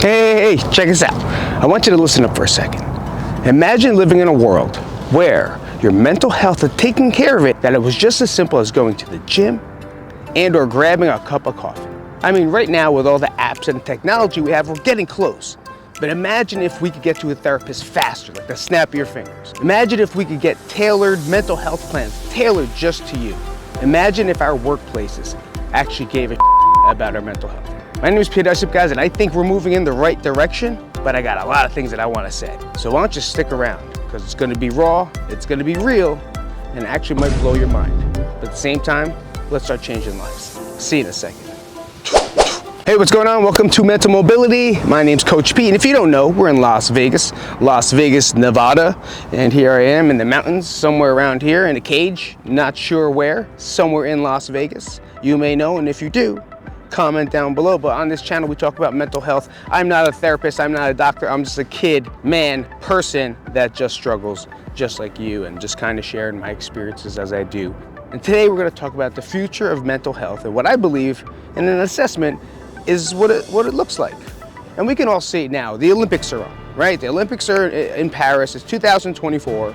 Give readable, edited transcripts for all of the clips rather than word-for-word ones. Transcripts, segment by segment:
Hey, check this out. I want you to listen up for a second. Imagine living in a world where your mental health is taking care of it, that it was just as simple as going to the gym and or grabbing a cup of coffee. I mean, right now with all the apps and technology we have, we're getting close. But imagine if we could get to a therapist faster, like the snap of your fingers. Imagine if we could get tailored mental health plans, tailored just to you. Imagine if our workplaces actually gave a about our mental health. My name is Peter Isup, guys, and I think we're moving in the right direction, but I got a lot of things that I want to say. So why don't you stick around, because it's going to be raw, it's going to be real, and it actually might blow your mind. But at the same time, let's start changing lives. See you in a second. Hey, what's going on? Welcome to Mental Mobility. My name's Coach Pete, and if you don't know, we're in Las Vegas, Nevada, and here I am in the mountains, somewhere around here in a cage, not sure where, somewhere in Las Vegas. You may know, and if you do, comment down below. But on this channel, we talk about mental health. I'm not a therapist, I'm not a doctor, I'm just a kid, man, person that just struggles just like you, and just kind of sharing my experiences as I do. And today we're going to talk about the future of mental health and what I believe in an assessment is what it looks like. And we can all see it now. The Olympics are on, right? The Olympics are in Paris. It's 2024,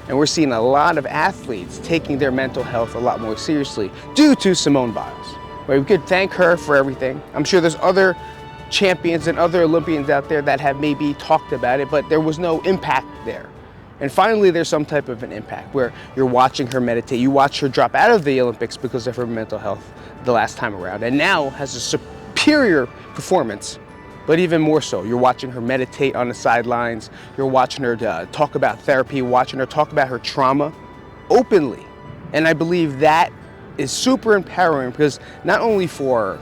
and we're seeing a lot of athletes taking their mental health a lot more seriously due to Simone Biles. Right? We could thank her for everything. I'm sure there's other champions and other Olympians out there that have maybe talked about it, but there was no impact there. And finally, there's some type of an impact where you're watching her meditate. You watch her drop out of the Olympics because of her mental health the last time around, and now has a superior performance. But even more so, you're watching her meditate on the sidelines. You're watching her talk about therapy, watching her talk about her trauma openly. And I believe that is super empowering, because not only for,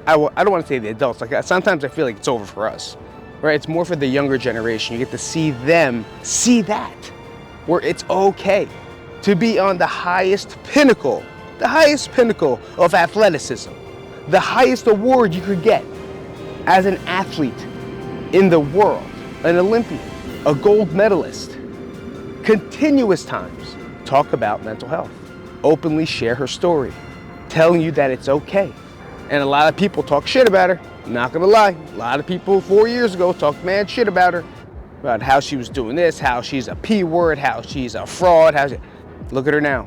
I don't want to say the adults, like sometimes I feel like it's over for us, right? It's more for the younger generation. You get to see them see that, where it's okay to be on the highest pinnacle of athleticism, the highest award you could get as an athlete in the world, an Olympian, a gold medalist, continuous times talk about mental health, openly share her story, telling you that it's okay. And a lot of people talk shit about her, I'm not gonna lie. A lot of people 4 years ago talked mad shit about her, about how she was doing this, how she's a P word, how she's a fraud, look at her now,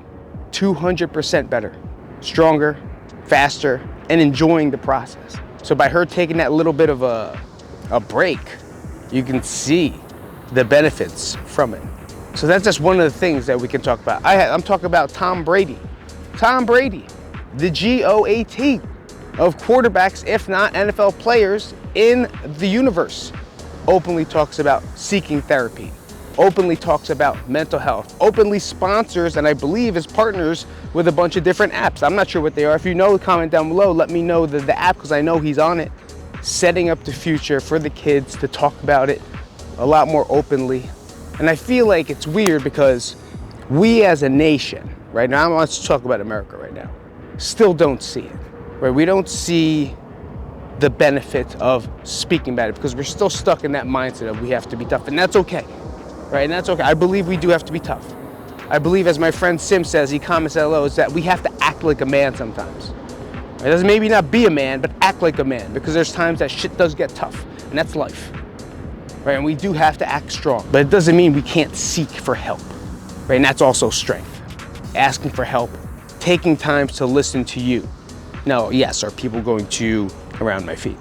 200% better, stronger, faster, and enjoying the process. So by her taking that little bit of a break, you can see the benefits from it. So that's just one of the things that we can talk about. I'm talking about Tom Brady. Tom Brady, the GOAT of quarterbacks, if not NFL players in the universe, openly talks about seeking therapy, openly talks about mental health, openly sponsors, and I believe is partners with a bunch of different apps. I'm not sure what they are. If you know, comment down below. Let me know the app, because I know he's on it, setting up the future for the kids to talk about it a lot more openly. And I feel like it's weird because we as a nation, right now, let's talk about America right now, still don't see it, right? We don't see the benefit of speaking about it because we're still stuck in that mindset of we have to be tough, and that's okay. Right, and that's okay. I believe we do have to be tough. I believe, as my friend Sim says, he comments hello, is that we have to act like a man sometimes. It doesn't maybe not be a man, but act like a man, because there's times that shit does get tough, and that's life. Right, and we do have to act strong, but it doesn't mean we can't seek for help. Right, and that's also strength. Asking for help, taking time to listen to you. Now, yes, are people going to around my feet?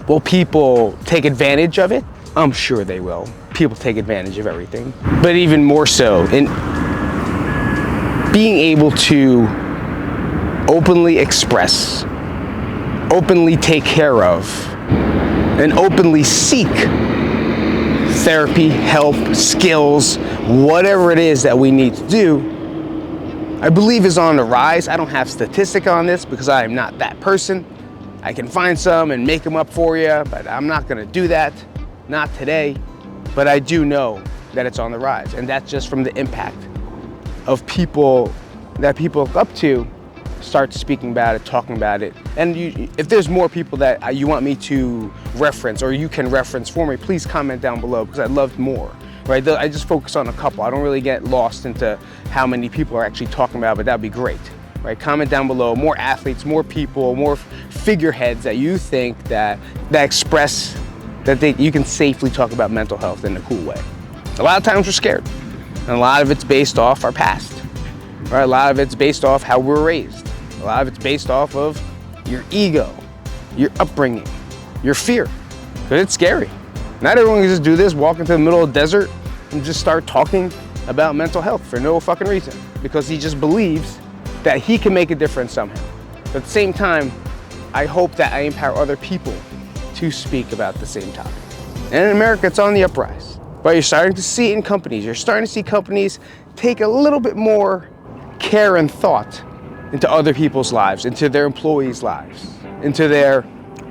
Will people take advantage of it? I'm sure they will. People take advantage of everything, but even more so in being able to openly express, openly take care of, and openly seek therapy, help, skills, whatever it is that we need to do, I believe is on the rise. I don't have statistics on this because I am not that person. I can find some and make them up for you, but I'm not gonna do that, not today. But I do know that it's on the rise, and that's just from the impact of people that people look up to start speaking about it, talking about it. And if there's more people that you want me to reference or you can reference for me, please comment down below, because I'd love more, right? I just focus on a couple. I don't really get lost into how many people are actually talking about it, but that'd be great, right? Comment down below, more athletes, more people, more figureheads that you think that express that you can safely talk about mental health in a cool way. A lot of times we're scared, and a lot of it's based off our past, right? A lot of it's based off how we're raised. A lot of it's based off of your ego, your upbringing, your fear, because it's scary. Not everyone can just do this, walk into the middle of the desert and just start talking about mental health for no fucking reason, because he just believes that he can make a difference somehow. But at the same time, I hope that I empower other people to speak about the same topic. And in America, it's on the uprise. But you're starting to see it in companies. You're starting to see companies take a little bit more care and thought into other people's lives, into their employees' lives, into their,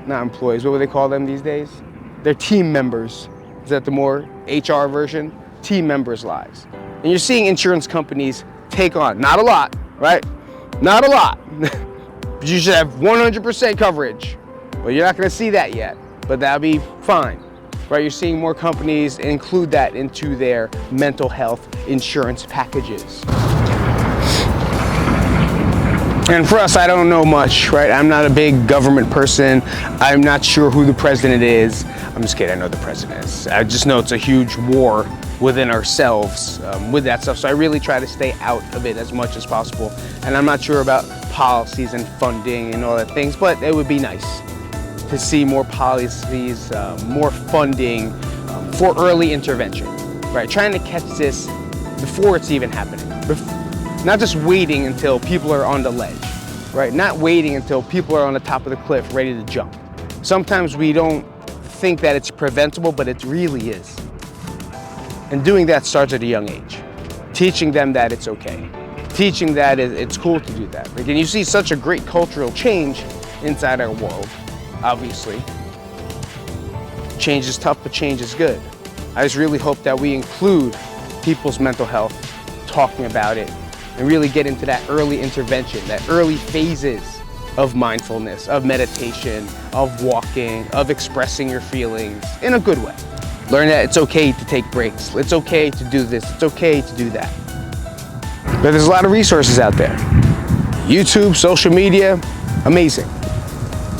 not employees, what would they call them these days? Their team members. Is that the more HR version? Team members' lives. And you're seeing insurance companies take on, not a lot, right? Not a lot. You should have 100% coverage, but you're not gonna see that yet, but that'll be fine, right? You're seeing more companies include that into their mental health insurance packages. And for us, I don't know much, right? I'm not a big government person. I'm not sure who the president is. I'm just kidding, I know the president is. I just know it's a huge war within ourselves with that stuff. So I really try to stay out of it as much as possible. And I'm not sure about policies and funding and all that things, but it would be nice to see more policies, more funding for early intervention, right? Trying to catch this before it's even happening. Not just waiting until people are on the ledge, right? Not waiting until people are on the top of the cliff ready to jump. Sometimes we don't think that it's preventable, but it really is. And doing that starts at a young age. Teaching them that it's okay. Teaching that it's cool to do that. And you see such a great cultural change inside our world, obviously. Change is tough, but change is good. I just really hope that we include people's mental health, talking about it, and really get into that early intervention, that early phases of mindfulness, of meditation, of walking, of expressing your feelings in a good way. Learn that it's okay to take breaks. It's okay to do this. It's okay to do that. But there's a lot of resources out there. YouTube, social media, amazing.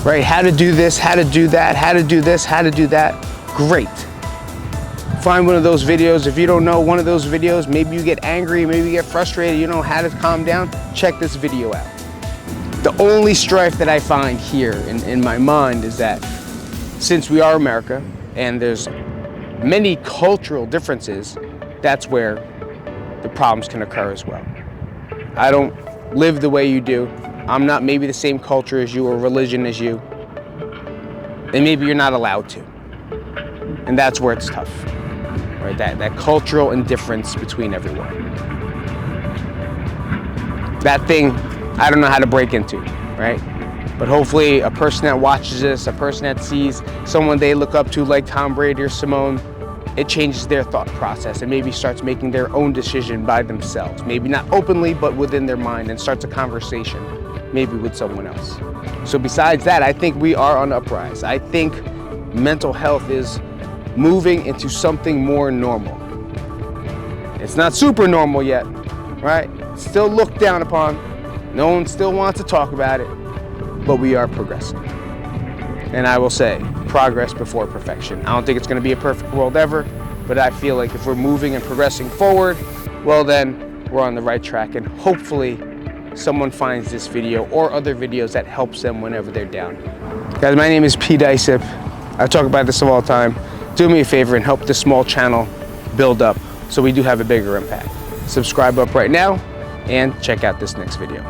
Right? How to do this, how to do that, how to do this, how to do that. Great. Find one of those videos. If you don't know one of those videos, maybe you get angry, maybe you get frustrated, you don't know how to calm down, check this video out. The only strife that I find here in my mind is that since we are America and there's many cultural differences, that's where the problems can occur as well. I don't live the way you do. I'm not maybe the same culture as you or religion as you. And maybe you're not allowed to. And that's where it's tough. Right, that cultural indifference between everyone. That thing, I don't know how to break into, right? But hopefully a person that watches this, a person that sees someone they look up to like Tom Brady or Simone, it changes their thought process and maybe starts making their own decision by themselves. Maybe not openly, but within their mind, and starts a conversation, maybe with someone else. So besides that, I think we are on the uprise. I think mental health is moving into something more normal. It's not super normal yet, right? It's still looked down upon. No one still wants to talk about it, but we are progressing. And I will say, progress before perfection. I don't think it's going to be a perfect world ever, but I feel like if we're moving and progressing forward, well then we're on the right track, and hopefully someone finds this video or other videos that helps them whenever they're down. Guys, my name is Pete Isip. I talk about this all the time. Do me a favor and help this small channel build up so we do have a bigger impact. Subscribe up right now and check out this next video.